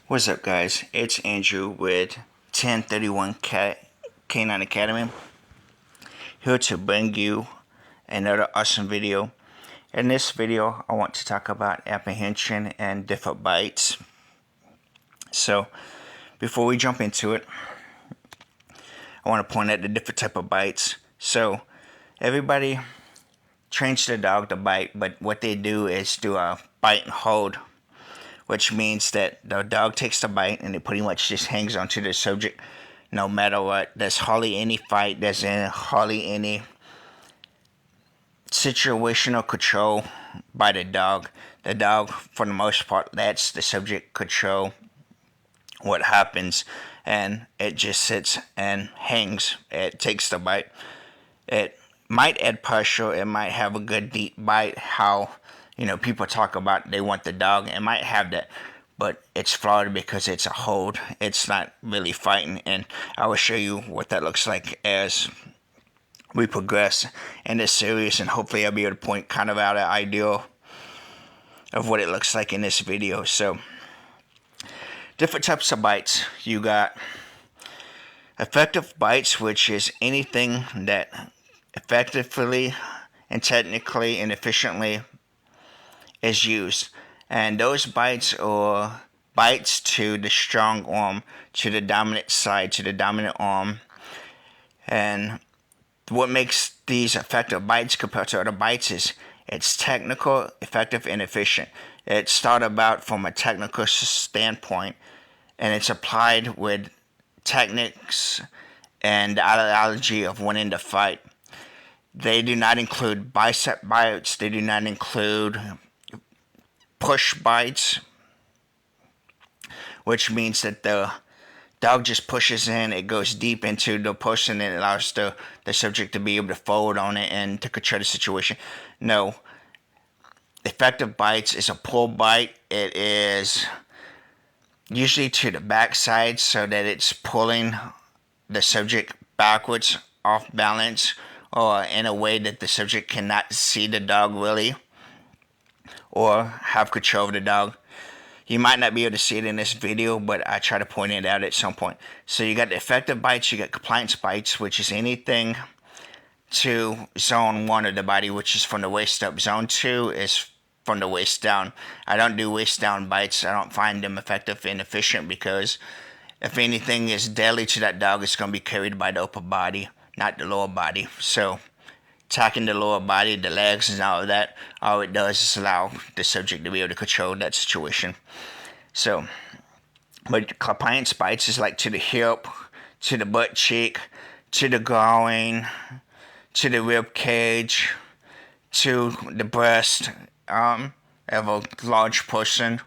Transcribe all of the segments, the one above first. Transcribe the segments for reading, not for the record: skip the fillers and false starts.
What's up, guys? It's Andrew with 1031 K9 Academy, here to bring you another awesome video. In this video, I want to talk about apprehension and different bites. So, before we jump into it, I want to point out the different type of bites. So, everybody trains their dog to bite, but what they do is do a bite and hold, which means that the dog takes the bite and it pretty much just hangs onto the subject no matter what. There's hardly any fight, there's hardly any situational control by the dog. The dog, for the most part, lets the subject control what happens, and it just sits and hangs. It takes the bite. It might add pressure, it might have a good deep bite, how people talk about they want the dog. It might have that, but it's flawed because it's a hold. It's not really fighting, and I will show you what that looks like as we progress in this series, and hopefully I'll be able to point kind of out an idea of what it looks like in this video. So, different types of bites. You got effective bites, which is anything that effectively and technically and efficiently is used. And those bites are bites to the strong arm, to the dominant side, to the dominant arm. And what makes these effective bites compared to other bites is it's technical, effective, and efficient. It's thought about from a technical standpoint, and it's applied with techniques and the ideology of winning the fight. They do not include bicep bites. They do not include push bites, which means that the dog just pushes in, it goes deep into the push, and it allows the subject to be able to fold on it and to control the situation. No. Effective bites is a pull bite. It is usually to the backside so that it's pulling the subject backwards, off balance, or in a way that the subject cannot see the dog really, or have control of the dog. You might not be able to see it in this video, but I try to point it out at some point. So you got the effective bites, you got compliance bites, which is anything to zone 1 of the body, which is from the waist up. Zone 2 is from the waist down. I don't do waist down bites. I don't find them effective and efficient because if anything is deadly to that dog, it's going to be carried by the upper body, not the lower body. So attacking the lower body, the legs, and all of that, all it does is allow the subject to be able to control that situation. So, but compliance bites is like to the hip, to the butt cheek, to the groin, to the rib cage, to the breast of a large person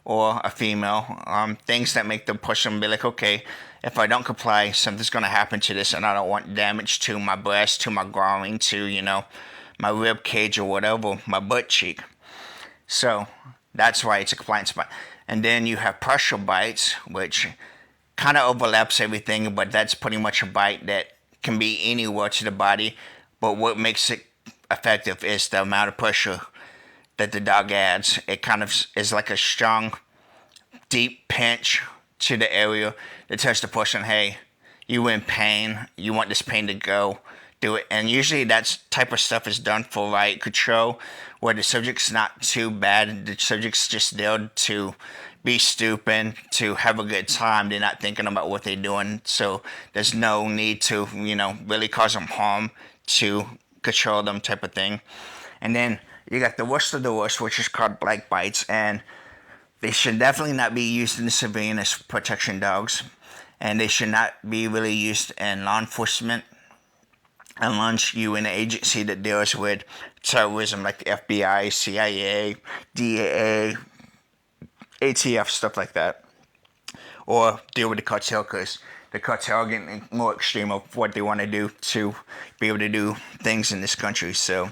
or a female. Things that make the person be like, okay, if I don't comply, something's going to happen to this, and I don't want damage to my breast, to my groin, to, my rib cage or whatever, my butt cheek. So that's why it's a compliance bite. And then you have pressure bites, which kind of overlaps everything, but that's pretty much a bite that can be anywhere to the body. But what makes it effective is the amount of pressure that the dog adds. It kind of is like a strong, deep pinch to the area that tells the person, hey, you in pain, you want this pain to go, do it. And usually that type of stuff is done for right control, where the subject's not too bad, the subject's just there to be stupid, to have a good time. They're not thinking about what they're doing, so there's no need to, really cause them harm, to control them, type of thing. And then you got the worst of the worst, which is called black bites, and they should definitely not be used in the civilian as protection dogs, and they should not be really used in law enforcement unless you in an agency that deals with terrorism, like the FBI, CIA, DAA, ATF, stuff like that, or deal with the cartel, because the cartel are getting more extreme of what they want to do to be able to do things in this country. So,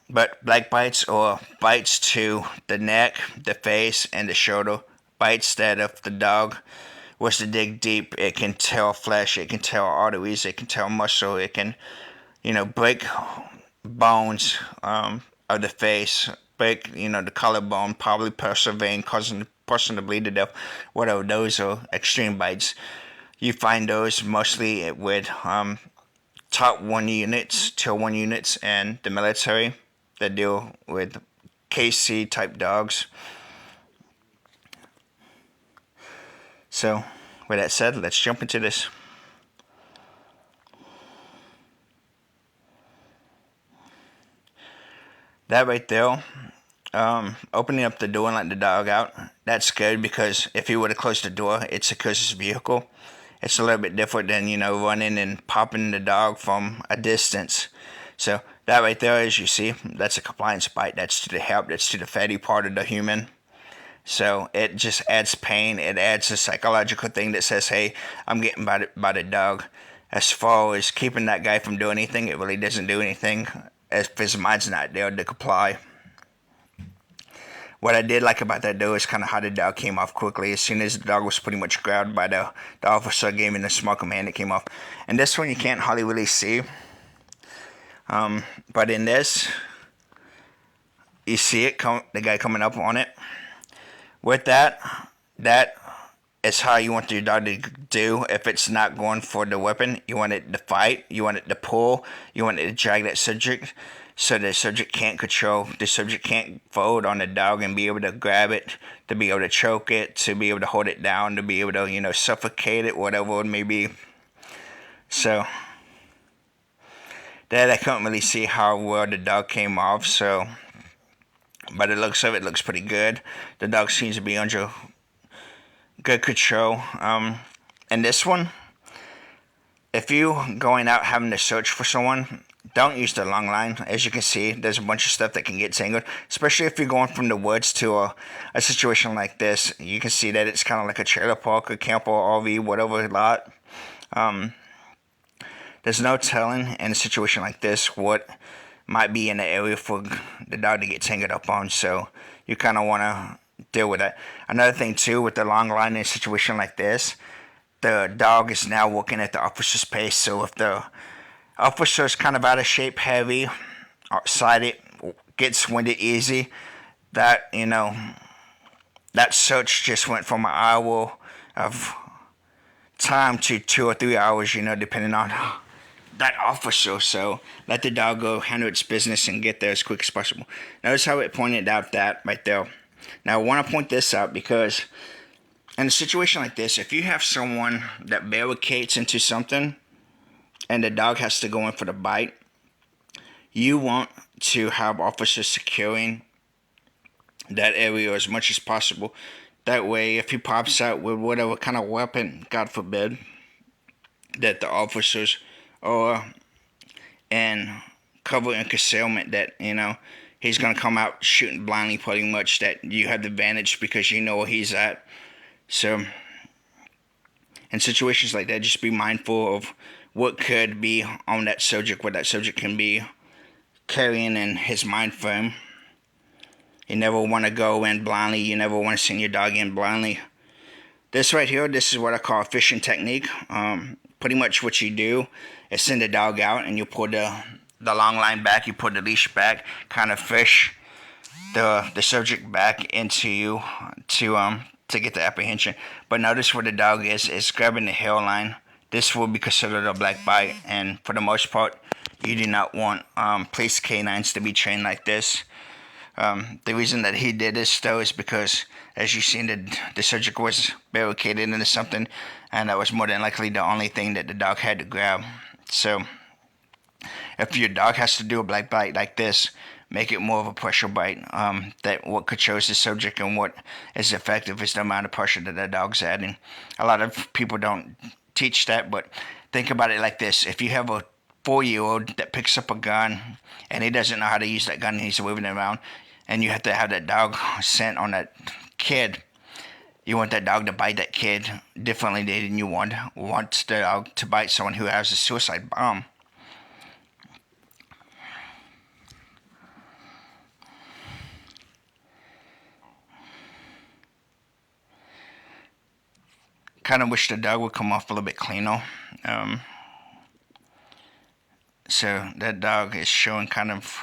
but black bites or bites to the neck, the face, and the shoulder. Bites that if the dog was to dig deep, it can tear flesh, it can tear arteries, it can tear muscle, it can, break bones of the face, break, the collarbone, probably burst a vein, causing the person to bleed to death, whatever those are extreme bites. You find those mostly with top 1 units, tier 1 units, and the military that deal with KC type dogs. So, with that said, let's jump into this. That right there, opening up the door and letting the dog out, that's good because if he would have closed the door, it secures his vehicle. It's a little bit different than, running and popping the dog from a distance. So that right there, as you see, that's a compliance bite. That's to the help, that's to the fatty part of the human. So it just adds pain. It adds a psychological thing that says, hey, I'm getting by the dog. As far as keeping that guy from doing anything, it really doesn't do anything if his mind's not there to comply. What I did like about that though is kind of how the dog came off quickly. As soon as the dog was pretty much grabbed by the officer, gave him the small command, it came off. And this one you can't hardly really see. But in this, you see it, the guy coming up on it. With that is how you want your dog to do if it's not going for the weapon. You want it to fight, you want it to pull, you want it to drag that subject so the subject can't control, the subject can't fold on the dog and be able to grab it, to be able to choke it, to be able to hold it down, to be able to, suffocate it, whatever it may be. So, that I couldn't really see how well the dog came off, so, by the looks of it, looks pretty good. The dog seems to be under good control. And this one, if you going out having to search for someone, don't use the long line. As you can see, there's a bunch of stuff that can get tangled, especially if you're going from the woods to a situation like this. You can see that it's kind of like a trailer park, a camper, RV, whatever lot. There's no telling in a situation like this what might be in the area for the dog to get tangled up on, so you kind of want to deal with that. Another thing too, with the long line in a situation like this, the dog is now working at the officer's pace, so if the officer is kind of out of shape, heavy, sighted, gets winded easy, that, that search just went from an hour of time to 2 or 3 hours, depending on that officer. So let the dog go handle its business and get there as quick as possible. Notice how it pointed out that right there. Now I want to point this out because in a situation like this, if you have someone that barricades into something and the dog has to go in for the bite, you want to have officers securing that area as much as possible. That way, if he pops out with whatever kind of weapon, God forbid, that the officers or in cover and concealment, that he's going to come out shooting blindly pretty much, that you have the advantage because you know where he's at. So in situations like that, just be mindful of what could be on that subject, what that subject can be carrying in his mind frame. You never want to go in blindly. You never want to send your dog in blindly. This right here, this is what I call a fishing technique. Pretty much what you do is send the dog out and you pull the long line back, you pull the leash back, kind of fish the subject back into you to get the apprehension. But notice where the dog is grabbing the hairline. This will be considered a black bite, and for the most part, you do not want police canines to be trained like this. The reason that he did this though is because, as you seen, the subject was barricaded into something, and that was more than likely the only thing that the dog had to grab. So if your dog has to do a black bite like this, make it more of a pressure bite. That what controls the subject and what is effective is the amount of pressure that the dog's adding. A lot of people don't teach that, but think about it like this. If you have a 4-year-old that picks up a gun and he doesn't know how to use that gun and he's waving it around, and you have to have that dog sent on that kid, you want that dog to bite that kid differently than you want the dog to bite someone who has a suicide bomb. Kind of wish the dog would come off a little bit cleaner. So that dog is showing kind of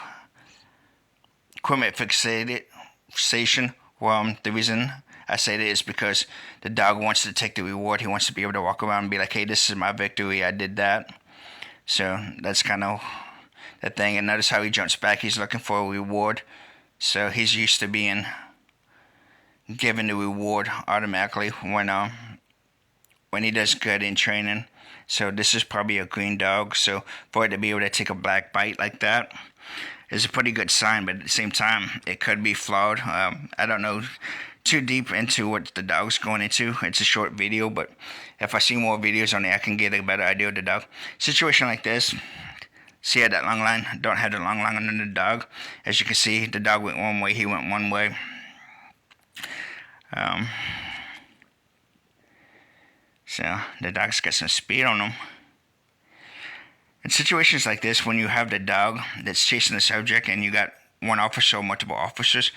equipment fixation. Well, the reason I say this because the dog wants to take the reward. He wants to be able to walk around and be like, hey, this is my victory. I did that. So that's kind of the thing. And notice how he jumps back. He's looking for a reward. So he's used to being given the reward automatically when he does good in training. So this is probably a green dog. So for it to be able to take a black bite like that is a pretty good sign, but at the same time, it could be flawed. I don't know too deep into what the dog's going into. It's a short video, but if I see more videos on it, I can get a better idea of the dog. Situation like this, see how that long line? Don't have the long line on the dog. As you can see, the dog went one way, he went one way. So the dog's got some speed on him. In situations like this, when you have the dog that's chasing the subject and you got one officer or multiple officers,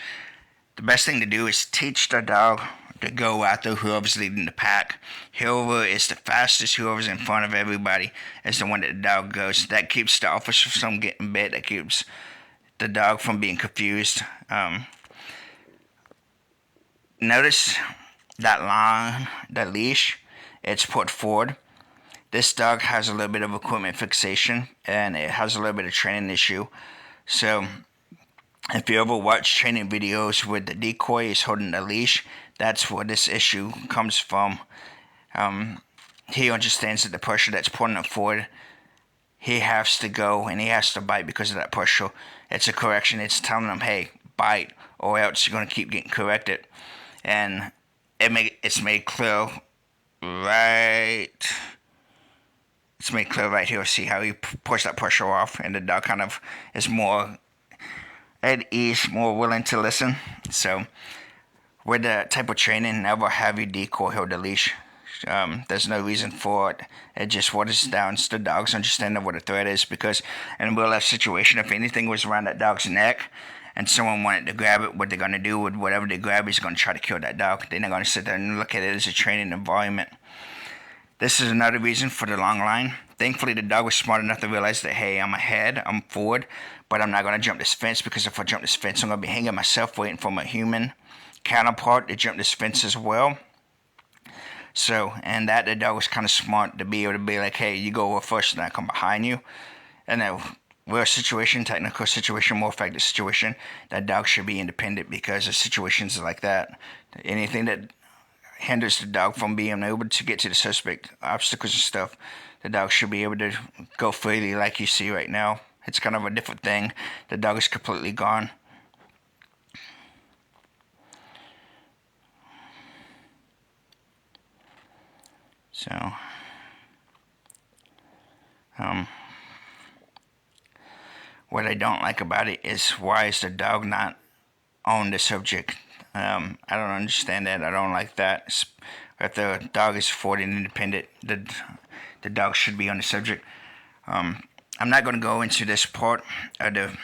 the best thing to do is teach the dog to go after whoever's leading the pack. Whoever is the fastest, whoever's in front of everybody is the one that the dog goes. That keeps the officer from getting bit. That keeps the dog from being confused. Notice that line, that leash, it's put forward. This dog has a little bit of equipment fixation and it has a little bit of training issue. So if you ever watch training videos where the decoy is holding the leash, that's where this issue comes from. He understands that the pressure that's pulling it forward, he has to go and he has to bite because of that pressure. It's a correction. It's telling him, hey, bite, or else you're going to keep getting corrected. And it's made clear right... It's made clear right here. See how he pushed that pressure off, and the dog kind of is more at ease, more willing to listen. So with that type of training, never have your decoy hold the leash. There's no reason for it. It just waters down the dog's understanding of what a threat is, because in a real life situation, if anything was around that dog's neck and someone wanted to grab it, what they're going to do with whatever they grab is going to try to kill that dog. They're not going to sit there and look at it as a training environment. This is another reason for the long line. Thankfully, the dog was smart enough to realize that, hey, I'm ahead, I'm forward, but I'm not going to jump this fence, because if I jump this fence, I'm going to be hanging myself waiting for my human counterpart to jump this fence as well. So, and that the dog was kind of smart to be able to be like, hey, you go over first and I come behind you. And then real situation, technical situation, more effective situation, that dog should be independent, because of situations like that. Anything that hinders the dog from being able to get to the suspect, obstacles and stuff, the dog should be able to go freely like you see right now. It's kind of a different thing. The dog is completely gone. So, what I don't like about it is, why is the dog not on the subject? I don't understand that. I don't like that. If the dog is forward and independent, the dog should be on the subject. I'm not going to go into this part of the